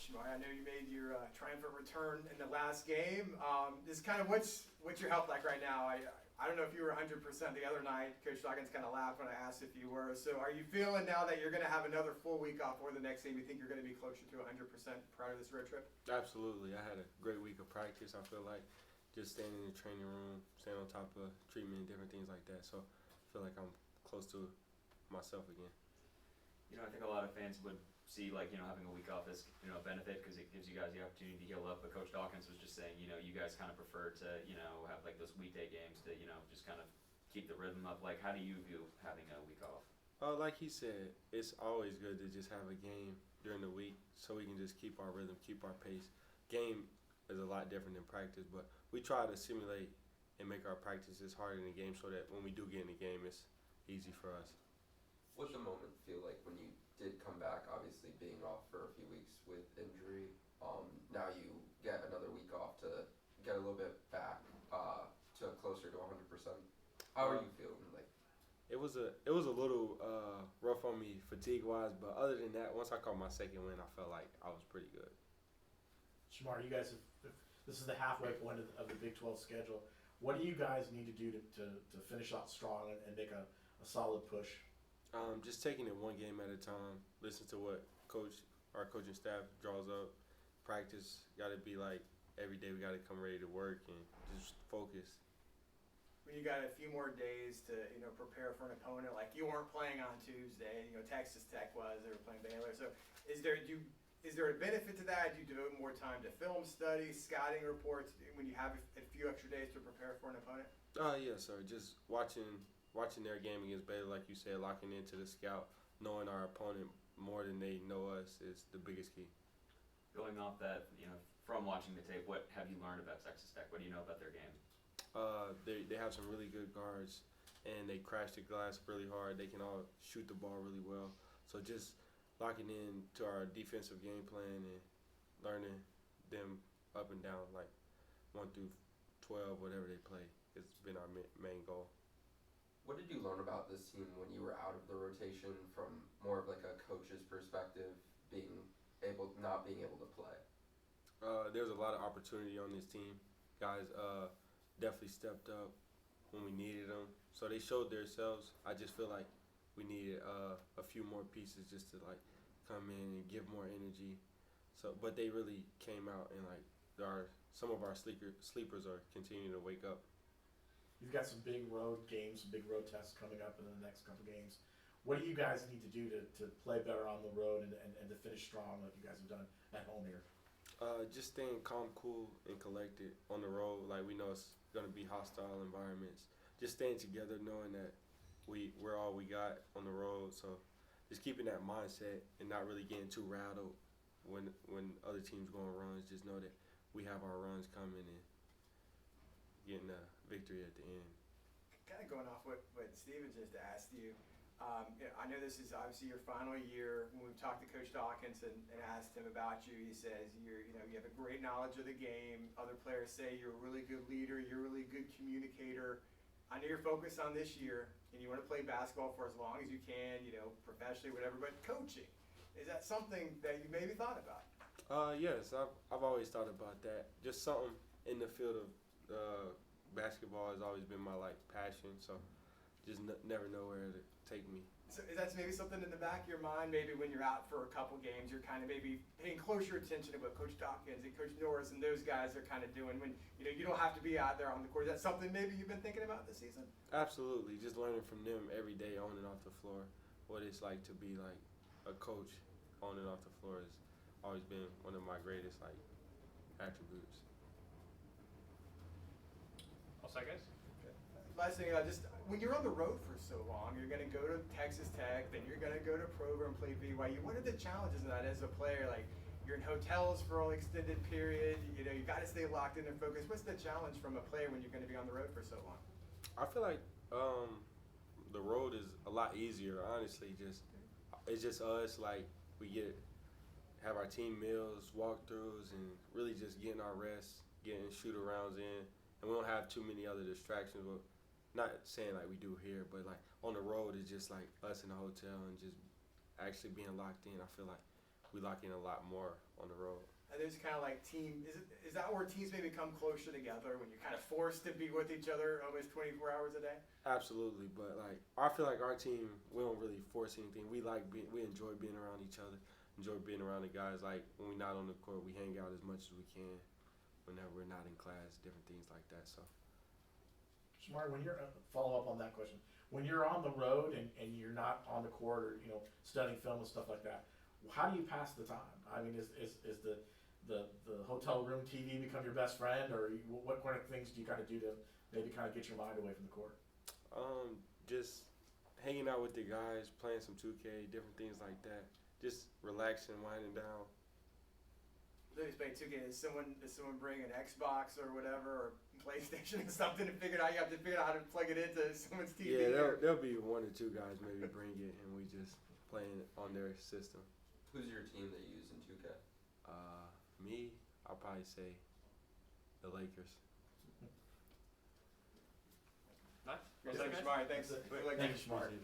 Shemarri, I know you made your triumphant return in the last game. Just kind of what's your health like right now? I don't know if you were 100% the other night. Coach Dawkins kind of laughed when I asked if you were. So are you feeling now that you're going to have another full week off for the next game? You think you're going to be closer to 100% prior to this road trip? Absolutely. I had a great week of practice. I feel like just staying in the training room, staying on top of treatment and different things like that. So I feel like I'm close to myself again. I think a lot of fans would see, having a week off as, a benefit because it gives you guys the opportunity to heal up. But Coach Dawkins was just saying, you guys kind of prefer to, have those weekday games to, just kind of keep the rhythm up. Like, how do you view having a week off? Like he said, it's always good to just have a game during the week so we can just keep our rhythm, keep our pace. Game is a lot different than practice, but we try to simulate and make our practices harder than the game so that when we do get in the game, it's easy for us. What's the moment feel like when you did come back, obviously being off for a few weeks with injury? Now you get another week off to get a little bit back to closer to 100%. How are you feeling? It was a little rough on me fatigue-wise, but other than that, once I caught my second win, I felt like I was pretty good. Shemarri, you guys this is the halfway point of the Big 12 schedule. What do you guys need to do to finish out strong and make a solid push? Just taking it one game at a time. Listen to what our coaching staff draws up. Practice got to be like every day. We got to come ready to work and just focus. When you got a few more days to prepare for an opponent, like you weren't playing on Tuesday, Texas Tech was. They were playing Baylor. So is there a benefit to that? Do you devote more time to film studies, scouting reports when you have a few extra days to prepare for an opponent? Yes, sir. Just watching their game against Baylor, like you said, locking into the scout, knowing our opponent more than they know us is the biggest key. Going off that, from watching the tape, what have you learned about Texas Tech? What do you know about their game? They have some really good guards, and they crash the glass really hard. They can all shoot the ball really well. So just locking in to our defensive game plan and learning them up and down, like 1 through 12, whatever they play, has been our main goal. What did you learn about this team when you were out of the rotation from more of like a coach's perspective, not being able to play? There's a lot of opportunity on this team. Guys definitely stepped up when we needed them. So they showed themselves. I just feel like we needed a few more pieces just to come in and give more energy. But they really came out and some of our sleepers are continuing to wake up. You've got some big road games, some big road tests coming up in the next couple games. What do you guys need to do to play better on the road and to finish strong like you guys have done at home here? Just staying calm, cool, and collected on the road. Like we know it's going to be hostile environments. Just staying together, knowing that we're all we got on the road. So just keeping that mindset and not really getting too rattled when other teams go on runs. Just know that we have our runs coming and getting a victory at the end. Kind of going off what Steven just asked you, I know this is obviously your final year. When we've talked to Coach Dawkins and asked him about you, he says you have a great knowledge of the game. Other players say you're a really good leader, you're a really good communicator. I know you're focused on this year and you want to play basketball for as long as you can, professionally, whatever, but coaching, is that something that you maybe thought about? Yes, I've always thought about that. Just something in the field of basketball has always been my passion, so just never know where to take me. So that's maybe something in the back of your mind, maybe when you're out for a couple games, you're kind of maybe paying closer attention to what Coach Dawkins and Coach Norris and those guys are kind of doing when you don't have to be out there on the court. Is that something maybe you've been thinking about this season? Absolutely, just learning from them every day on and off the floor, what it's like to be a coach on and off the floor has always been one of my greatest attributes. All set, guys? Last thing, just when you're on the road for so long, you're going to go to Texas Tech, then you're going to go to program play BYU. What are the challenges of that as a player? Like you're in hotels for an extended period. You got to stay locked in and focused. What's the challenge from a player when you're going to be on the road for so long? I feel like the road is a lot easier. Honestly, it's just us. We have our team meals, walkthroughs, and really just getting our rest, getting shoot-arounds in. And we don't have too many other distractions. Well, not saying we do here, but on the road it's just us in the hotel and just actually being locked in. I feel like we lock in a lot more on the road. And there's kind of like is that where teams maybe come closer together when you're kind of forced to be with each other almost 24 hours a day? Absolutely, but like I feel like our team, we don't really force anything. We enjoy being around each other, enjoy being around the guys. Like when we're not on the court, we hang out as much as we can. Whenever we're not in class, different things like that. So. Shemarri, when you're follow up on that question, when you're on the road and you're not on the court or studying film and stuff like that, how do you pass the time? I mean, is the hotel room TV become your best friend, or what kind of things do you kind of do to maybe kind of get your mind away from the court? Just hanging out with the guys, playing some 2K, different things like that. Just relaxing, winding down. They play 2K. Does someone bring an Xbox or whatever, or PlayStation or something to figure out? You have to figure out how to plug it into someone's TV. Yeah, there'll be one or two guys maybe bring it, and we just playing on their system. Who's your team that you use in 2K? Me, I'll probably say the Lakers. Nice. Shemarri, thanks. Thank you, Shemarri.